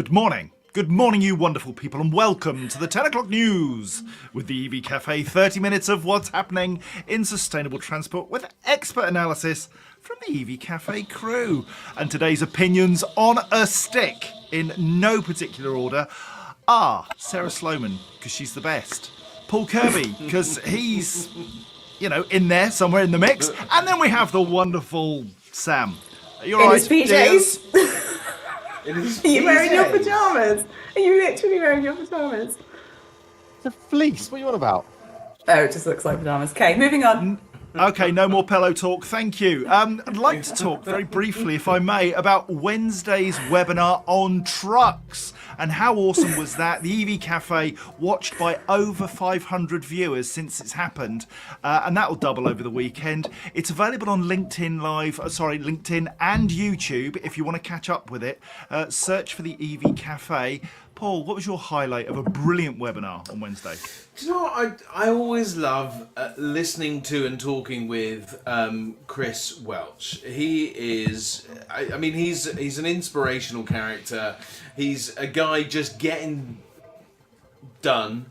Good morning. Good morning, you wonderful people, and welcome to the 10 o'clock news with the EV Café. 30 minutes of what's happening in sustainable transport with expert analysis from the EV Café crew. And today's opinions on a stick, in no particular order, are Sarah Sloman, because she's the best. Paul Kirby, because he's, in there, somewhere in the mix. And then we have the wonderful Sam. Are you all right? In his PJs. Are you wearing your pyjamas? Are you literally wearing your pyjamas? It's a fleece. What are you on about? Oh, it just looks like pyjamas. Okay, moving on. Okay, no more pillow talk. Thank you. I'd like to talk very briefly, if I may, about Wednesday's webinar on trucks. And how awesome was that? The EV Cafe watched by over 500 viewers since it's happened. And that will double over the weekend. It's available on LinkedIn and YouTube if you want to catch up with it. Search for the EV Cafe. Paul, what was your highlight of a brilliant webinar on Wednesday? Do you know what? I always love listening to and talking with Chris Welch. He is, he's an inspirational character. He's a guy just getting done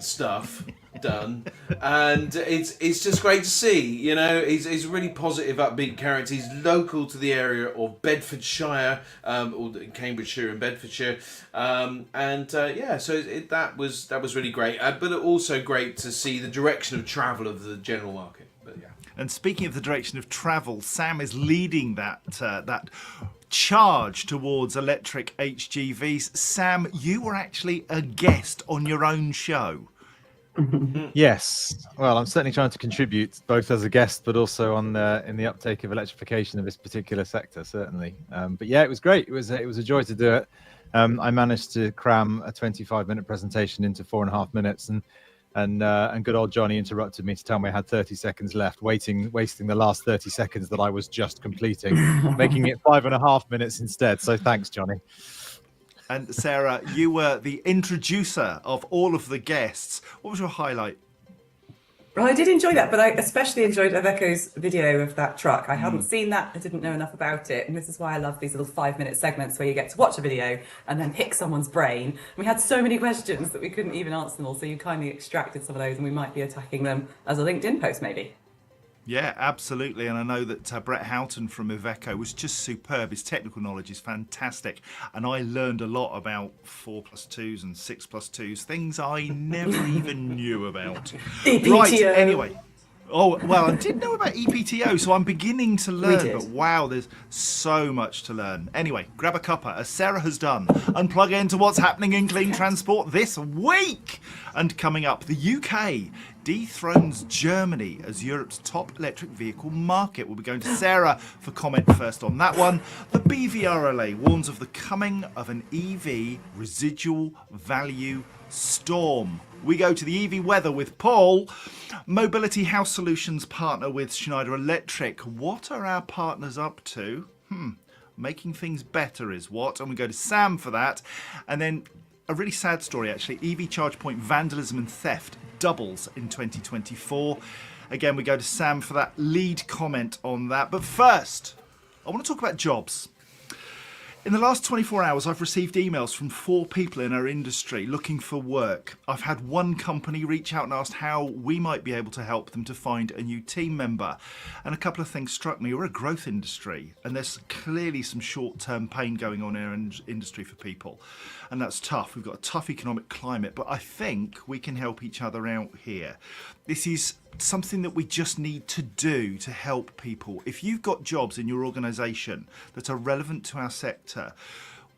stuff done, and it's just great to see. He's a really positive, upbeat character. He's local to the area of Bedfordshire, or Cambridgeshire and Bedfordshire, so that was really great. But also great to see the direction of travel of the general market. But yeah. And speaking of the direction of travel, Sam is leading that charge towards electric HGVs. Sam, you were actually a guest on your own show. Yes. Well, I'm certainly trying to contribute both as a guest, but also in the uptake of electrification of this particular sector, certainly. But yeah, it was great. It was a joy to do it. I managed to cram a 25-minute presentation into 4.5 minutes, and good old Johnny interrupted me to tell me I had 30 seconds left, wasting the last 30 seconds that I was just completing, making it 5.5 minutes instead. So thanks, Johnny. And Sarah, you were the introducer of all of the guests. What was your highlight? Well, I did enjoy that, but I especially enjoyed Iveco's video of that truck. I hadn't seen that. I didn't know enough about it. And this is why I love these little 5-minute segments where you get to watch a video and then pick someone's brain. We had so many questions that we couldn't even answer them all. So you kindly extracted some of those, and we might be attacking them as a LinkedIn post, maybe. Yeah, absolutely. And I know that Brett Houghton from Iveco was just superb. His technical knowledge is fantastic. And I learned a lot about 4+2s and 6+2s, things I never even knew about. EPTO. Right, anyway. Oh, well, I did know about EPTO, so I'm beginning to learn. But wow, there's so much to learn. Anyway, grab a cuppa, as Sarah has done, and plug into what's happening in clean transport this week. And coming up, the UK dethrones Germany as Europe's top electric vehicle market. We'll be going to Sarah for comment first on that one. The BVRLA warns of the coming of an EV residual value storm. We go to the EV weather with Paul. Mobility House Solutions partner with Schneider Electric. What are our partners up to? Making things better is what. And we go to Sam for that. And then a really sad story, actually. EV charge point vandalism and theft doubles in 2024. Again, we go to Sam for that lead comment on that. But first, I want to talk about jobs. In the last 24 hours, I've received emails from 4 people in our industry looking for work. I've had one company reach out and asked how we might be able to help them to find a new team member. And a couple of things struck me. We're a growth industry, and there's clearly some short-term pain going on in our industry for people. And that's tough. We've got a tough economic climate, but I think we can help each other out here. This is something that we just need to do to help people. If you've got jobs in your organisation that are relevant to our sector,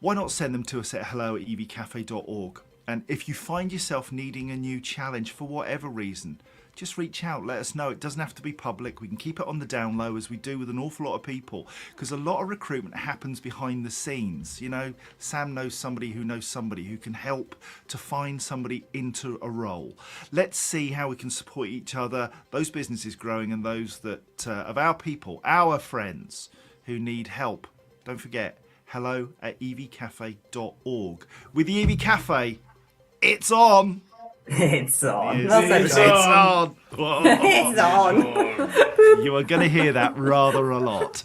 why not send them to us at hello@evcafe.org? And if you find yourself needing a new challenge for whatever reason, just reach out, let us know. It doesn't have to be public. We can keep it on the down low, as we do with an awful lot of people, because a lot of recruitment happens behind the scenes. Sam knows somebody who can help to find somebody into a role. Let's see how we can support each other, those businesses growing and those that of our people, our friends who need help. Don't forget, hello@evcafe.org. With the EV Cafe, it's on. It's on. It's on. It's on. You are going to hear that rather a lot.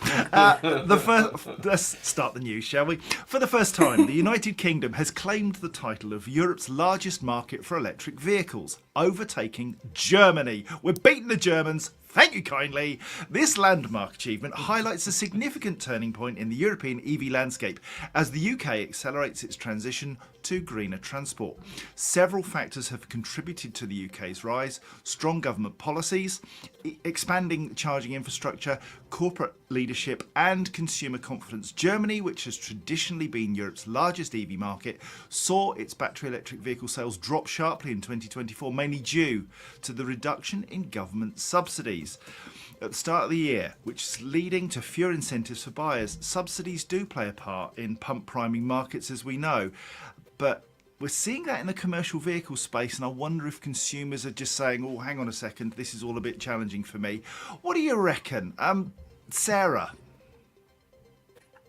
Let's start the news, shall we? For the first time, the United Kingdom has claimed the title of Europe's largest market for electric vehicles, overtaking Germany. We're beating the Germans. Thank you kindly. This landmark achievement highlights a significant turning point in the European EV landscape as the UK accelerates its transition to greener transport. Several factors have contributed to the UK's rise: strong government policies, expanding charging infrastructure, corporate leadership, and consumer confidence. Germany, which has traditionally been Europe's largest EV market, saw its battery electric vehicle sales drop sharply in 2024, mainly due to the reduction in government subsidies at the start of the year, which is leading to fewer incentives for buyers. Subsidies do play a part in pump priming markets, as we know, but we're seeing that in the commercial vehicle space, and I wonder if consumers are just saying, oh, hang on a second, this is all a bit challenging for me. What do you reckon? Sarah?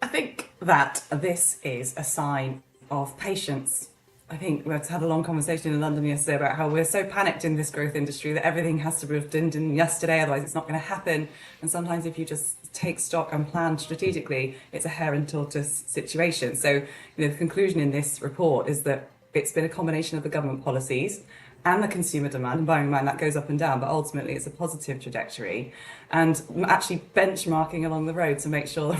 I think that this is a sign of patience. I think we had a long conversation in London yesterday about how we're so panicked in this growth industry that everything has to be done yesterday, otherwise it's not going to happen. And sometimes if you just take stock and plan strategically, it's a hare and tortoise situation. So, the conclusion in this report is that it's been a combination of the government policies and the consumer demand, and bearing in mind that goes up and down, but ultimately it's a positive trajectory, and actually benchmarking along the road to make sure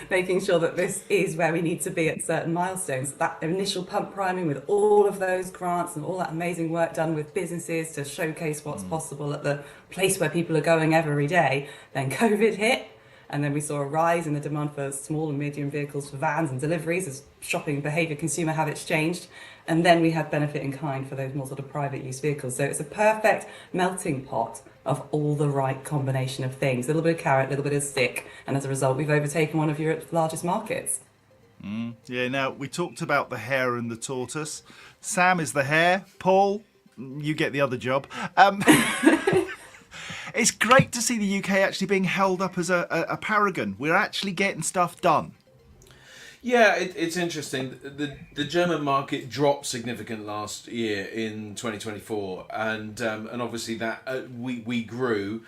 making sure that this is where we need to be at certain milestones. That initial pump priming with all of those grants and all that amazing work done with businesses to showcase what's possible at the place where people are going every day. Then COVID hit, and then we saw a rise in the demand for small and medium vehicles for vans and deliveries as shopping behaviour, consumer habits changed. And then we had benefit in kind for those more sort of private use vehicles. So it's a perfect melting pot of all the right combination of things. A little bit of carrot, a little bit of stick. And as a result, we've overtaken one of Europe's largest markets. Yeah, now we talked about the hare and the tortoise. Sam is the hare. Paul, you get the other job. It's great to see the UK actually being held up as a paragon. We're actually getting stuff done. Yeah, it's interesting. The German market dropped significant last year in 2024, and obviously that we grew.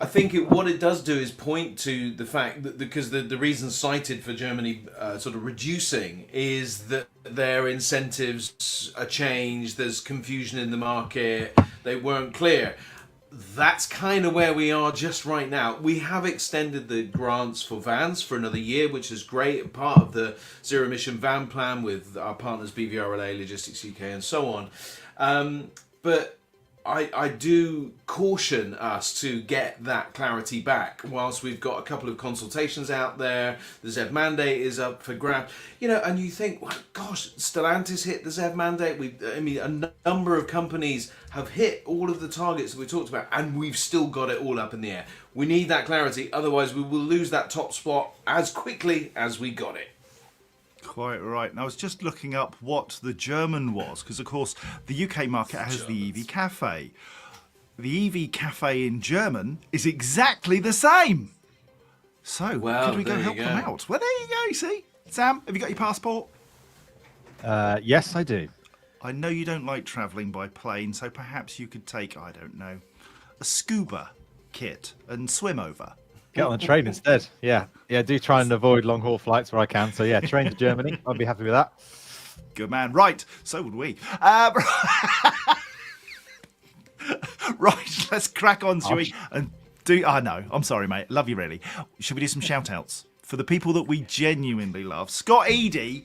I think what it does do is point to the fact that, because the reason cited for Germany sort of reducing is that their incentives are changed. There's confusion in the market. They weren't clear. That's kind of where we are just right now. We have extended the grants for vans for another year, which is great, part of the zero emission van plan with our partners BVRLA, Logistics UK and so on. But I do caution us to get that clarity back. Whilst we've got a couple of consultations out there, the ZEV mandate is up for grabs, and you think, well, gosh, Stellantis hit the ZEV mandate. A number of companies have hit all of the targets that we talked about, and we've still got it all up in the air. We need that clarity, otherwise we will lose that top spot as quickly as we got it. Quite right. And I was just looking up what the German was, because of course the UK market has the EV Café. The EV Café in German is exactly the same. So could we go help them out? Well, there you go. You see, Sam, have you got your passport? Yes, I do. I know you don't like travelling by plane, so perhaps you could take, I don't know, a scuba kit and swim over. Get on the train instead. Yeah, do try and avoid long haul flights where I can. So yeah, train to Germany. I'd be happy with that. Good man. Right, so would we. Right, let's crack on, shall we? And no, I'm sorry, mate. Love you, really. Should we do some shout outs for the people that we genuinely love? Scott Eady.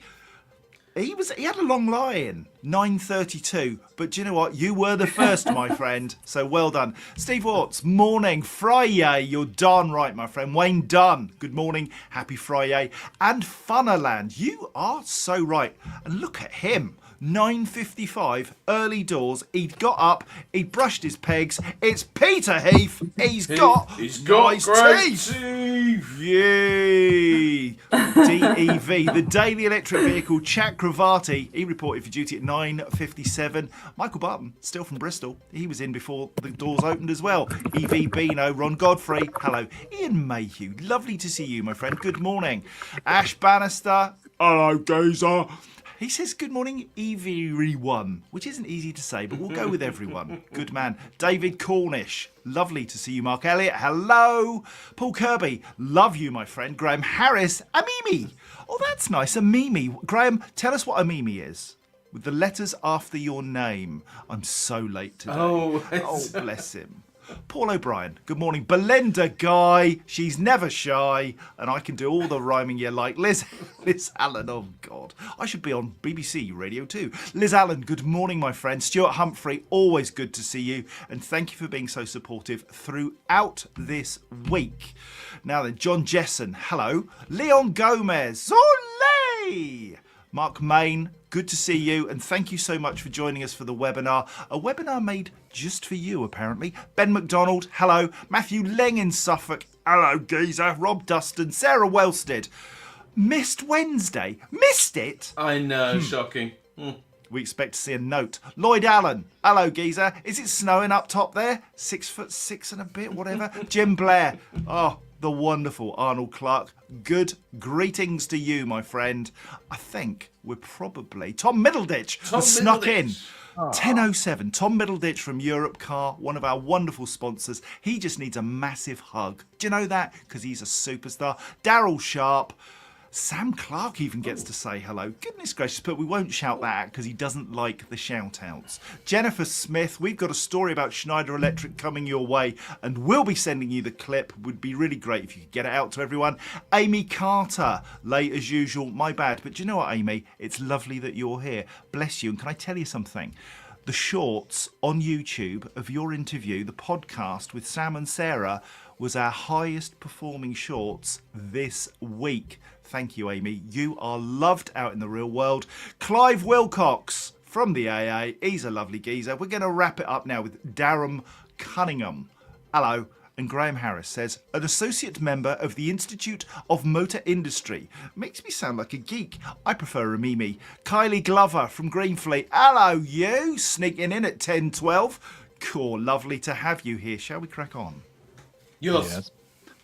He had a long lie-in, 9:32. But do you know what? You were the first, my friend. So well done. Steve Watts, morning. Friday, you're darn right, my friend. Wayne Dunn, good morning. Happy Friday. And Funnerland, you are so right. And look at him. 9:55, early doors. He'd got up, he'd brushed his pegs. It's Peter Heath. He's got nice teeth. Yay! DEV, the Daily Electric Vehicle, Chakravarti. He reported for duty at 9:57. Michael Barton, still from Bristol. He was in before the doors opened as well. EV Beano, Ron Godfrey. Hello. Ian Mayhew, lovely to see you, my friend. Good morning. Ash Bannister. Hello, geezer. He says, good morning, everyone, which isn't easy to say, but we'll go with everyone. Good man. David Cornish, lovely to see you. Mark Elliott, hello. Paul Kirby, love you, my friend. Graham Harris, a Mimi. Oh, that's nice, a Mimi. Graham, tell us what a Mimi is. With the letters after your name. I'm so late today. Oh, bless him. Paul O'Brien, good morning. Belinda Guy, she's never shy, and I can do all the rhyming you like. Liz Allen, oh God, I should be on BBC Radio 2. Liz Allen, good morning, my friend. Stuart Humphrey, always good to see you, and thank you for being so supportive throughout this week. Now then, John Jessen, hello. Leon Gomez, Olé! Mark Main, good to see you, and thank you so much for joining us for the webinar. A webinar made just for you, apparently. Ben McDonald, hello. Matthew Leng in Suffolk, hello, geezer. Rob Dustin, Sarah Wellstead. Missed Wednesday. Missed it? I know, shocking. We expect to see a note. Lloyd Allen, hello, geezer. Is it snowing up top there? 6'6" and a bit, whatever. Jim Blair, oh, the wonderful Arnold Clark. Good greetings to you, my friend. I think we're probably... Tom Middleditch has snuck in. 10:07. Tom Middleditch from Europe Car, one of our wonderful sponsors. He just needs a massive hug. Do you know that? Because he's a superstar. Daryl Sharp. Sam Clark even gets to say hello. Goodness gracious, but we won't shout that out because he doesn't like the shout-outs. Jennifer Smith, we've got a story about Schneider Electric coming your way, and we'll be sending you the clip. Would be really great if you could get it out to everyone. Amy Carter, late as usual, my bad. But do you know what, Amy? It's lovely that you're here. Bless you. And can I tell you something? The shorts on YouTube of your interview, the podcast with Sam and Sarah, was our highest performing shorts this week. Thank you, Amy. You are loved out in the real world. Clive Wilcox from the AA. He's a lovely geezer. We're going to wrap it up now with Darren Cunningham. Hello. And Graham Harris says, an associate member of the Institute of Motor Industry. Makes me sound like a geek. I prefer a Mimi. Kylie Glover from Greenfleet. Hello, you. Sneaking in at 10:12. Cool. Lovely to have you here. Shall we crack on? Yes.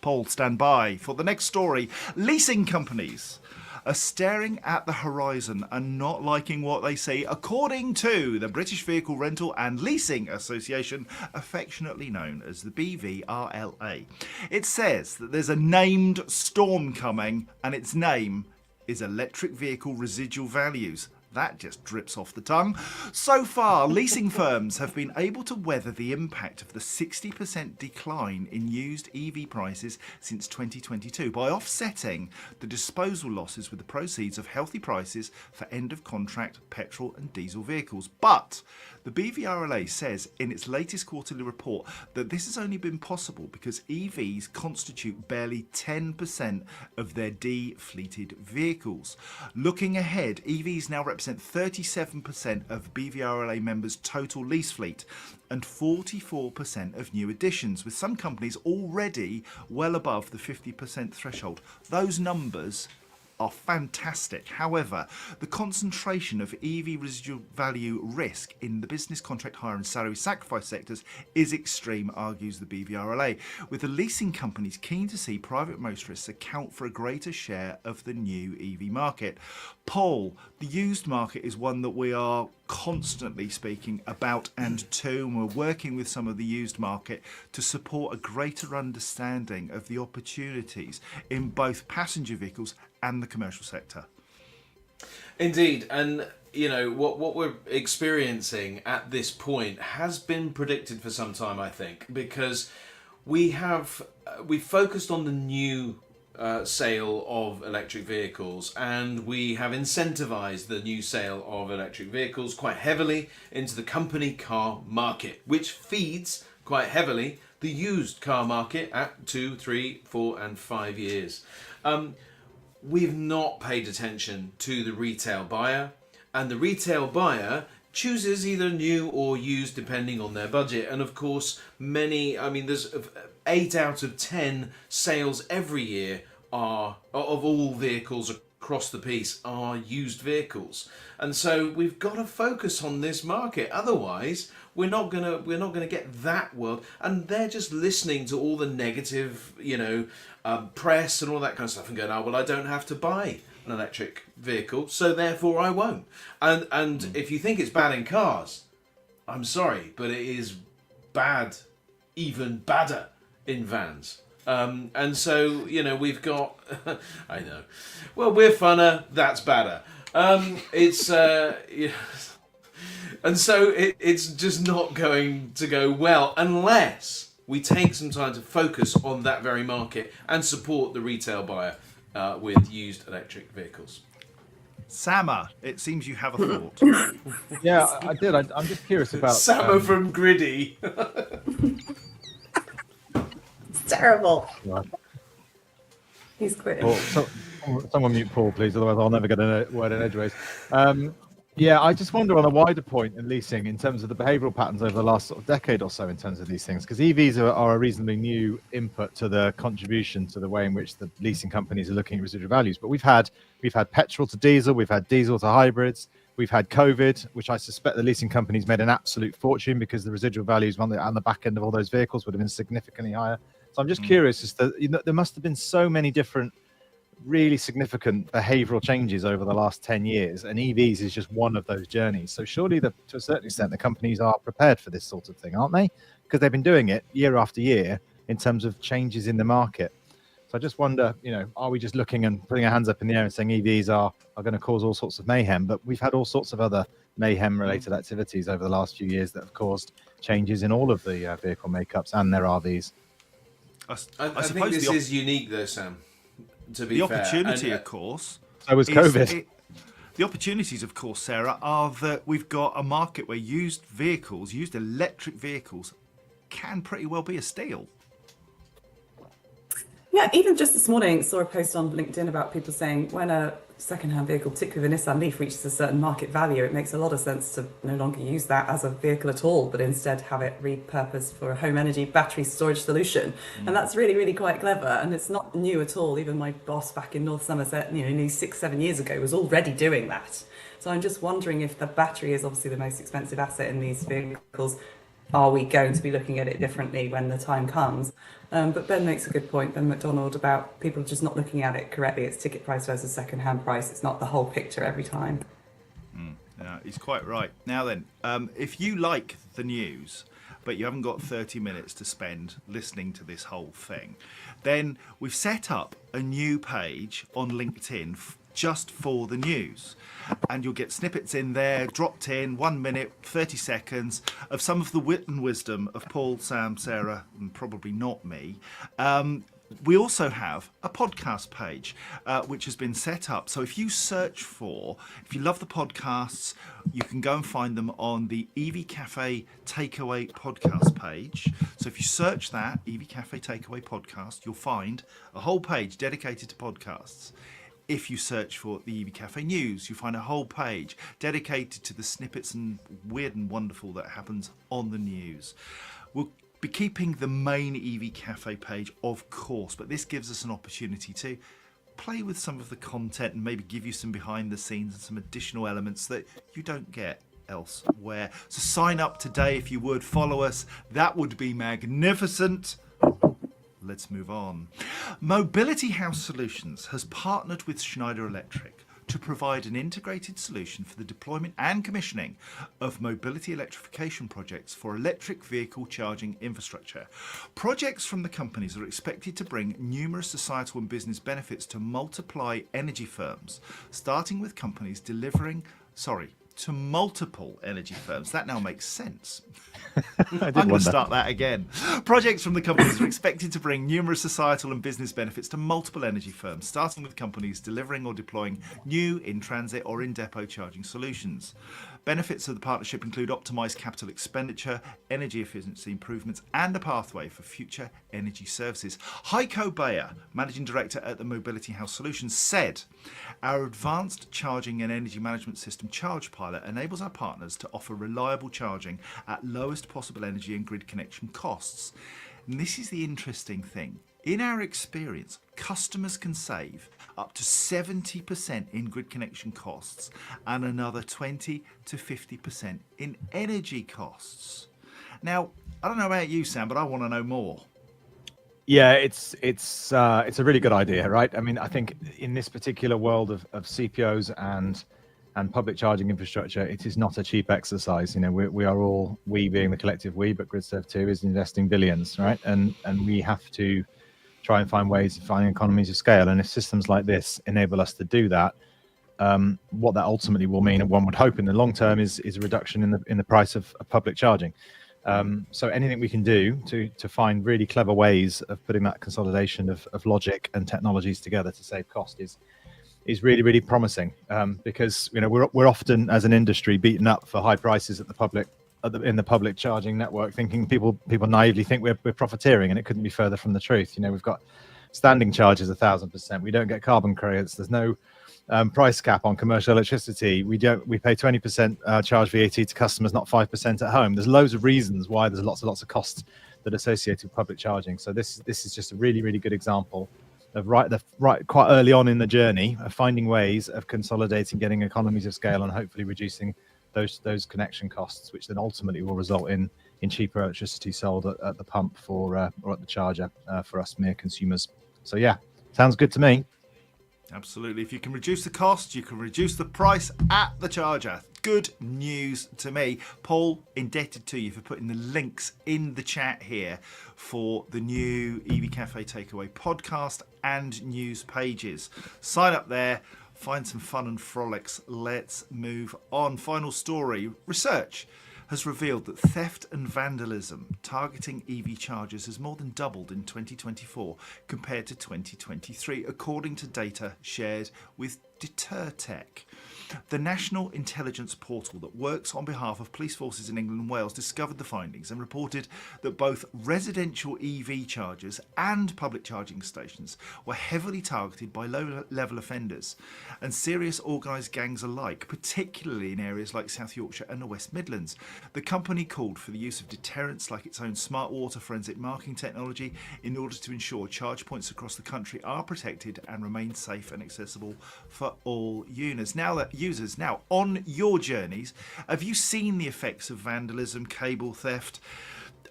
Paul, stand by for the next story. Leasing companies are staring at the horizon and not liking what they see, according to the British Vehicle Rental and Leasing Association, affectionately known as the BVRLA. It says that there's a named storm coming, and its name is electric vehicle residual values. That just drips off the tongue. So far, leasing firms have been able to weather the impact of the 60% decline in used EV prices since 2022 by offsetting the disposal losses with the proceeds of healthy prices for end-of-contract petrol and diesel vehicles. But the BVRLA says in its latest quarterly report that this has only been possible because EVs constitute barely 10% of their de-fleeted vehicles. Looking ahead, EVs now represent 37% of BVRLA members' total lease fleet and 44% of new additions, with some companies already well above the 50% threshold. Those numbers are fantastic. However, the concentration of EV residual value risk in the business contract hire and salary sacrifice sectors is extreme, argues the BVRLA, with the leasing companies keen to see private motorists account for a greater share of the new EV market. Paul, the used market is one that we are constantly speaking about and we're working with some of the used market to support a greater understanding of the opportunities in both passenger vehicles and the commercial sector. Indeed, and you know what we're experiencing at this point has been predicted for some time, I think, because we focused on the new sale of electric vehicles, and we have incentivized the new sale of electric vehicles quite heavily into the company car market, which feeds quite heavily the used car market at 2, 3, 4 and 5 years. We've not paid attention to the retail buyer, and the retail buyer chooses either new or used depending on their budget. And of course, there's 8 out of 10 sales every year of all vehicles across the piece are used vehicles. And so we've got to focus on this market. Otherwise, we're not gonna get that world. And they're just listening to all the negative, press and all that kind of stuff and going, oh, well, I don't have to buy an electric vehicle, so therefore I won't. And if you think it's bad in cars, I'm sorry, but it is bad, even badder in vans. And so, we've got, I know, well, we're funner, that's badder. It's, and so it's just not going to go well unless we take some time to focus on that very market and support the retail buyer with used electric vehicles. Sama, it seems you have a thought. Yeah, I did. I'm just curious about Samo from Griddy. It's terrible. Right. He's quitting. Paul, someone mute Paul, please. Otherwise, I'll never get a word in edgeways. Yeah, I just wonder on a wider point in leasing, in terms of the behavioural patterns over the last sort of decade or so, in terms of these things, because EVs are a reasonably new input to the contribution to the way in which the leasing companies are looking at residual values. But we've had petrol to diesel, we've had diesel to hybrids, we've had COVID, which I suspect the leasing companies made an absolute fortune because the residual values on the back end of all those vehicles would have been significantly higher. So I'm just curious as to, there must have been so many different really significant behavioral changes over the last 10 years, and EVs is just one of those journeys. So surely, to a certain extent, the companies are prepared for this sort of thing, aren't they? Because they've been doing it year after year in terms of changes in the market. So I just wonder, are we just looking and putting our hands up in the air and saying EVs are going to cause all sorts of mayhem? But we've had all sorts of other mayhem-related activities over the last few years that have caused changes in all of the vehicle makeups and their RVs. I think this is unique, though, Sam. To be the fair. opportunity, of course. So was COVID. The opportunities, of course, Sarah, are that we've got a market where used electric vehicles, can pretty well be a steal. Yeah, even just this morning, saw a post on LinkedIn about people saying when a second-hand vehicle, particularly the Nissan Leaf, reaches a certain market value, it makes a lot of sense to no longer use that as a vehicle at all, but instead have it repurposed for a home energy battery storage solution. And that's really, really quite clever. And it's not new at all. Even my boss back in North Somerset, nearly 6-7 years ago, was already doing that. So I'm just wondering if the battery is obviously the most expensive asset in these vehicles. Are we going to be looking at it differently when the time comes? But Ben makes a good point, Ben McDonald, about people just not looking at it correctly. It's ticket price versus second-hand price. It's not the whole picture every time. Yeah, he's quite right. Now then, if you like the news, but you haven't got 30 minutes to spend listening to this whole thing, then we've set up a new page on LinkedIn just for the news. And you'll get snippets in there, dropped in 1 minute, 30 seconds of some of the wit and wisdom of Paul, Sam, Sarah, and probably not me. We also have a podcast page, which has been set up. So if you if you love the podcasts, you can go and find them on the EV Café Takeaway podcast page. So if you search that, EV Café Takeaway podcast, you'll find a whole page dedicated to podcasts. If you search for the EV Café News, you'll find a whole page dedicated to the snippets and weird and wonderful that happens on the news. We'll be keeping the main EV Café page, of course, but this gives us an opportunity to play with some of the content and maybe give you some behind the scenes and some additional elements that you don't get elsewhere. So sign up today if you would, follow us. That would be magnificent. Let's move on. Mobility House Solutions has partnered with Schneider Electric to provide an integrated solution for the deployment and commissioning of mobility electrification projects for electric vehicle charging infrastructure. Projects from the companies are expected to bring numerous societal and business benefits to multiple energy firms, starting with companies to multiple energy firms. That now makes sense. I'm going to start that again. Projects from the companies are expected to bring numerous societal and business benefits to multiple energy firms, starting with companies delivering or deploying new in-transit or in-depot charging solutions. Benefits of the partnership include optimised capital expenditure, energy efficiency improvements, and a pathway for future energy services. Heiko Bayer, Managing Director at the Mobility House Solutions, said, "Our advanced charging and energy management system, Charge Pilot, enables our partners to offer reliable charging at lowest possible energy and grid connection costs." And this is the interesting thing. In our experience, customers can save up to 70% in grid connection costs and another 20 to 50% in energy costs. Now, I don't know about you, Sam, but I want to know more. Yeah, it's a really good idea, right? I mean, I think in this particular world of CPOs and public charging infrastructure, it is not a cheap exercise. You know, we are all, we being the collective we, but GridServe 2 is investing billions, right? And we have to try and find ways of finding economies of scale. And if systems like this enable us to do that, what that ultimately will mean, and one would hope in the long term, is a reduction in the price of public charging. So anything we can do to find really clever ways of putting that consolidation of logic and technologies together to save cost is really, really promising. Because we're often, as an industry, beaten up for high prices at the public in the public charging network, thinking people naively think we're profiteering, and it couldn't be further from the truth. We've got standing charges 1,000%. We don't get carbon credits. There's no price cap on commercial electricity. We pay 20% charge VAT to customers, not 5% at home. There's loads of reasons why there's lots of costs that are associated with public charging. So this is just a really, really good example of quite early on in the journey of finding ways of consolidating, getting economies of scale, and hopefully reducing those connection costs, which then ultimately will result in cheaper electricity sold at the pump or at the charger for us mere consumers. So yeah, sounds good to me. Absolutely. If you can reduce the cost, you can reduce the price at the charger. Good news to me. Paul, indebted to you for putting the links in the chat here for the new EV Café Takeaway podcast and news pages. Sign up there, find some fun and frolics. Let's move on. Final story. Research has revealed that theft and vandalism targeting EV chargers has more than doubled in 2024 compared to 2023, according to data shared with DeterTech. The national intelligence portal that works on behalf of police forces in England and Wales discovered the findings and reported that both residential EV chargers and public charging stations were heavily targeted by low-level offenders and serious organised gangs alike, particularly in areas like South Yorkshire and the West Midlands. The company called for the use of deterrents like its own smart water forensic marking technology in order to ensure charge points across the country are protected and remain safe and accessible for all users. Now, on your journeys, have you seen the effects of vandalism, cable theft?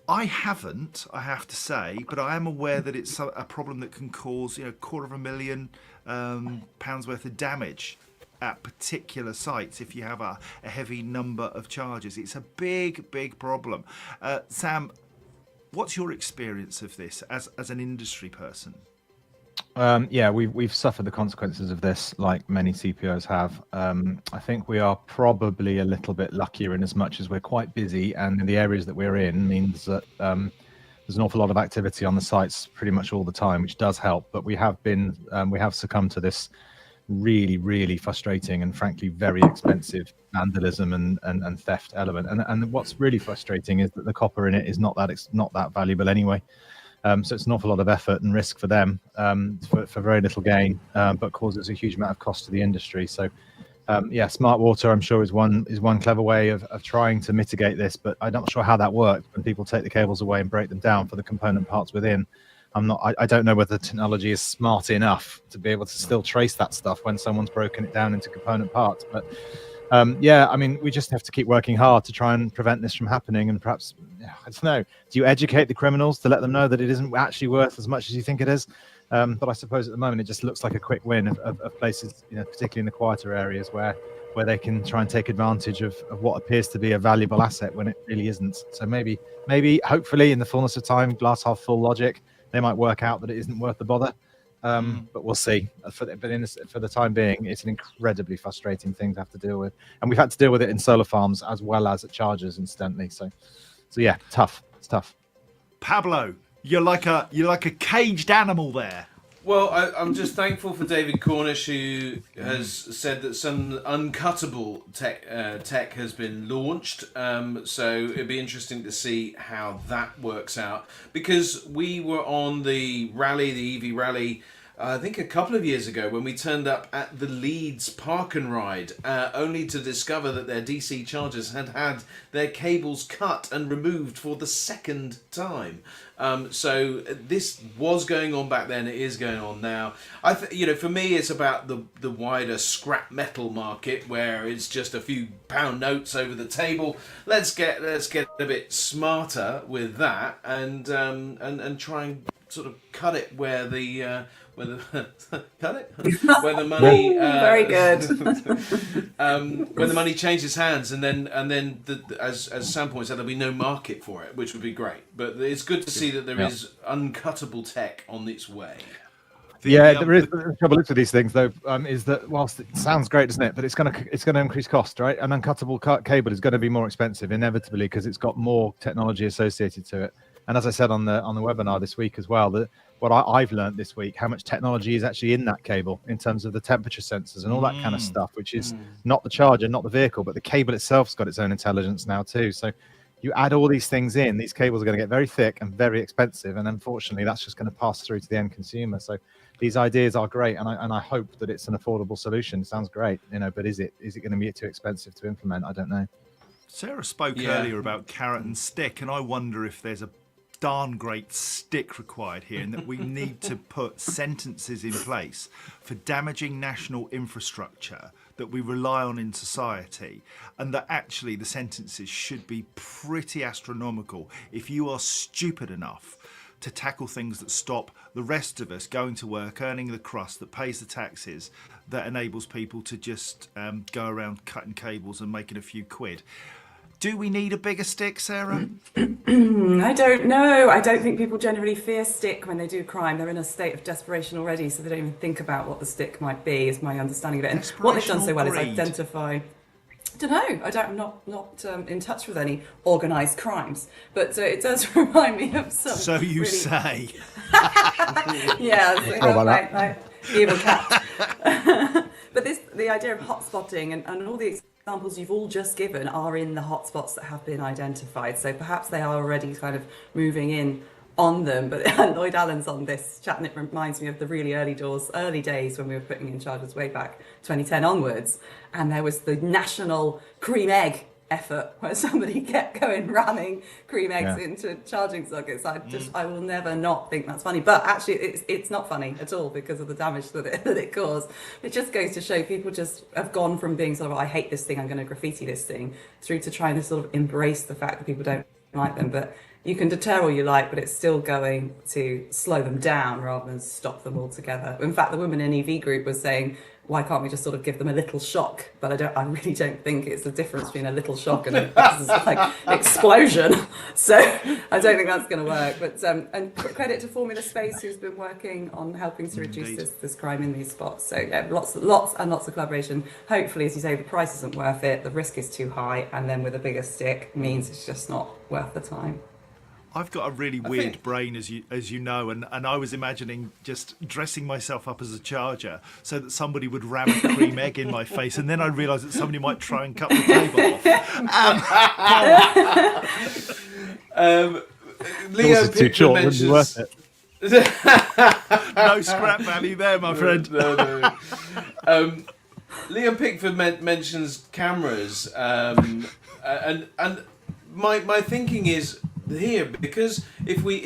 I haven't, I have to say, but I am aware that it's a problem that can cause, £250,000 worth of damage at particular sites if you have a heavy number of charges. It's a big problem. Sam, what's your experience of this as an industry person? Yeah, we've suffered the consequences of this, like many CPOs have. I think we are probably a little bit luckier in as much as we're quite busy, and in the areas that we're in means that there's an awful lot of activity on the sites pretty much all the time, which does help. But we have succumbed to this really frustrating and frankly very expensive vandalism and theft element. And what's really frustrating is that the copper in it is not that valuable anyway. So it's an awful lot of effort and risk for them for very little gain, but causes a huge amount of cost to the industry. So smart water, I'm sure, is one clever way of trying to mitigate this, but I'm not sure how that works when people take the cables away and break them down for the component parts within. I don't know whether the technology is smart enough to be able to still trace that stuff when someone's broken it down into component parts. But I mean, we just have to keep working hard to try and prevent this from happening. And perhaps, I don't know, do you educate the criminals to let them know that it isn't actually worth as much as you think it is? But I suppose at the moment it just looks like a quick win of places, particularly in the quieter areas where they can try and take advantage of what appears to be a valuable asset when it really isn't. So maybe, hopefully, in the fullness of time, glass half full logic, they might work out that it isn't worth the bother. But we'll see. For the time being, it's an incredibly frustrating thing to have to deal with, and we've had to deal with it in solar farms as well as at chargers, incidentally. So yeah, tough. It's tough. Pablo, you're like a caged animal there. Well, I'm just thankful for David Cornish, who has said that some uncuttable tech has been launched. So it'd be interesting to see how that works out. Because we were on the rally, the EV rally, I think a couple of years ago, when we turned up at the Leeds Park and Ride, only to discover that their DC chargers had their cables cut and removed for the second time. So this was going on back then. It is going on now. For me, it's about the wider scrap metal market, where it's just a few pound notes over the table. Let's get a bit smarter with that and try and sort of cut it where the cut it where the money very good. when the money changes hands, and then as Sam points out, there'll be no market for it, which would be great. But it's good to see that there is uncuttable tech on its way. There is the trouble with these things, though, is that whilst it sounds great, doesn't it? But it's going to increase cost, right? An uncuttable cable is going to be more expensive inevitably because it's got more technology associated to it. And as I said on the webinar this week as well, that what I've learned this week, how much technology is actually in that cable in terms of the temperature sensors and all that kind of stuff, which is not the charger, not the vehicle, but the cable itself's got its own intelligence now too. So you add all these things in, these cables are going to get very thick and very expensive, and unfortunately that's just going to pass through to the end consumer. So these ideas are great, and I hope that it's an affordable solution. It sounds great, but is it going to be too expensive to implement? I don't know. Sarah spoke earlier about carrot and stick, and I wonder if there's a darn great stick required here, and that we need to put sentences in place for damaging national infrastructure that we rely on in society, and that actually the sentences should be pretty astronomical if you are stupid enough to tackle things that stop the rest of us going to work, earning the crust that pays the taxes, that enables people to just go around cutting cables and making a few quid. Do we need a bigger stick, Sarah? I don't know. I don't think people generally fear stick when they do crime. They're in a state of desperation already, so they don't even think about what the stick might be, is my understanding of it. And what they've done so well is identify... I don't know. I'm not in touch with any organised crimes, but it does remind me of some... So you say. Yeah, like evil cat. But the idea of hotspotting and all the examples you've all just given are in the hotspots that have been identified. So perhaps they are already kind of moving in on them. But Lloyd Allen's on this chat, and it reminds me of the really early days when we were putting in charges way back 2010 onwards. And there was the national cream egg effort where somebody kept ramming cream eggs into charging sockets. I will never not think that's funny, but actually it's not funny at all because of the damage that it caused. It just goes to show people just have gone from being sort of, I hate this thing, I'm going to graffiti this thing, through to trying to sort of embrace the fact that people don't like them. But you can deter all you like, but it's still going to slow them down rather than stop them altogether. In fact, the woman in EV group was saying, why can't we just sort of give them a little shock? But I really don't think it's the difference between a little shock and a explosion. So I don't think that's going to work. But and credit to Formula Space, who's been working on helping to reduce this crime in these spots. So yeah, lots of collaboration. Hopefully, as you say, the price isn't worth it, the risk is too high, and then with a bigger stick means it's just not worth the time. I've got a really weird brain, as you know, and I was imagining just dressing myself up as a charger so that somebody would ram a cream egg in my face, and then I realised that somebody might try and cut the cable off. Leo Pickford mentions... No scrap value there, my friend. No. Leo Pickford mentions cameras, and my thinking is here, because if we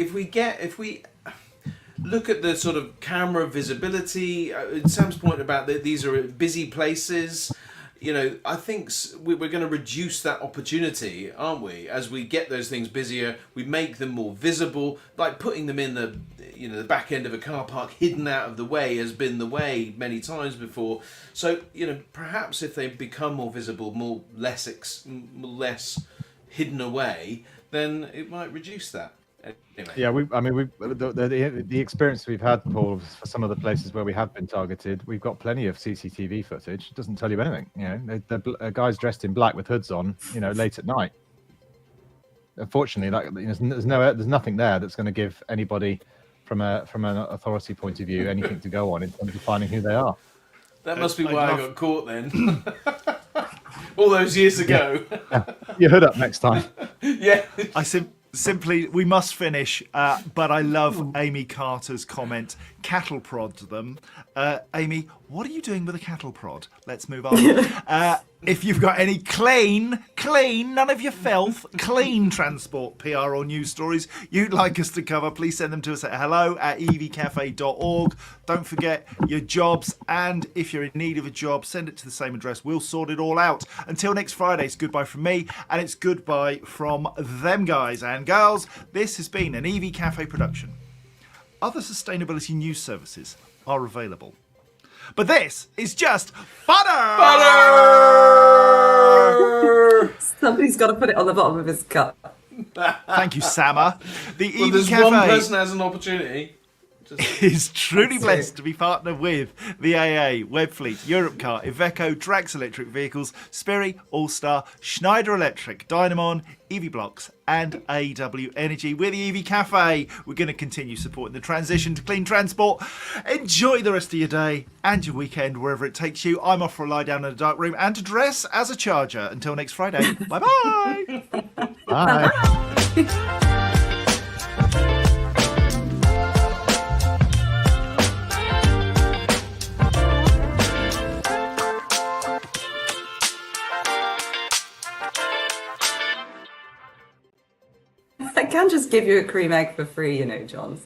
look at the sort of camera visibility, Sam's point about that these are busy places, I think we're going to reduce that opportunity, aren't we? As we get those things busier, we make them more visible, like putting them in the back end of a car park, hidden out of the way, has been the way many times before. So perhaps if they become more visible, less hidden away, then it might reduce that. Anyway. Yeah, the experience we've had, Paul, for some of the places where we have been targeted, we've got plenty of CCTV footage. It doesn't tell you anything. The guys dressed in black with hoods on, late at night. Unfortunately, there's nothing there that's going to give anybody, from an authority point of view, anything to go on in terms of finding who they are. That must be why I got caught then. All those years ago. Your hood up next time. Yeah. Simply, we must finish, but I love Amy Carter's comment, cattle prod them. Amy, what are you doing with a cattle prod? Let's move on. If you've got any clean, none of your filth, clean transport, PR or news stories you'd like us to cover, please send them to us at hello@evcafe.org. Don't forget your jobs, and if you're in need of a job, send it to the same address. We'll sort it all out. Until next Friday, it's goodbye from me, and it's goodbye from them guys and girls. This has been an EV Cafe production. other sustainability news services are available. But this is just butter! Somebody's got to put it on the bottom of his cup. Thank you, Sama. The Well, EV there's Café one person has an opportunity. is truly That's blessed true. to be partnered with the AA, Webfleet, Europcar, Iveco, Drax Electric Vehicles, Sperry, Allstar, Schneider Electric, Dynamon, EV Blocks, and AW Energy. We're the EV Cafe. We're going to continue supporting the transition to clean transport. Enjoy the rest of your day and your weekend, wherever it takes you. I'm off for a lie down in a dark room and to dress as a charger. Until next Friday. Bye-bye. Bye. I can just give you a cream egg for free, you know, John. So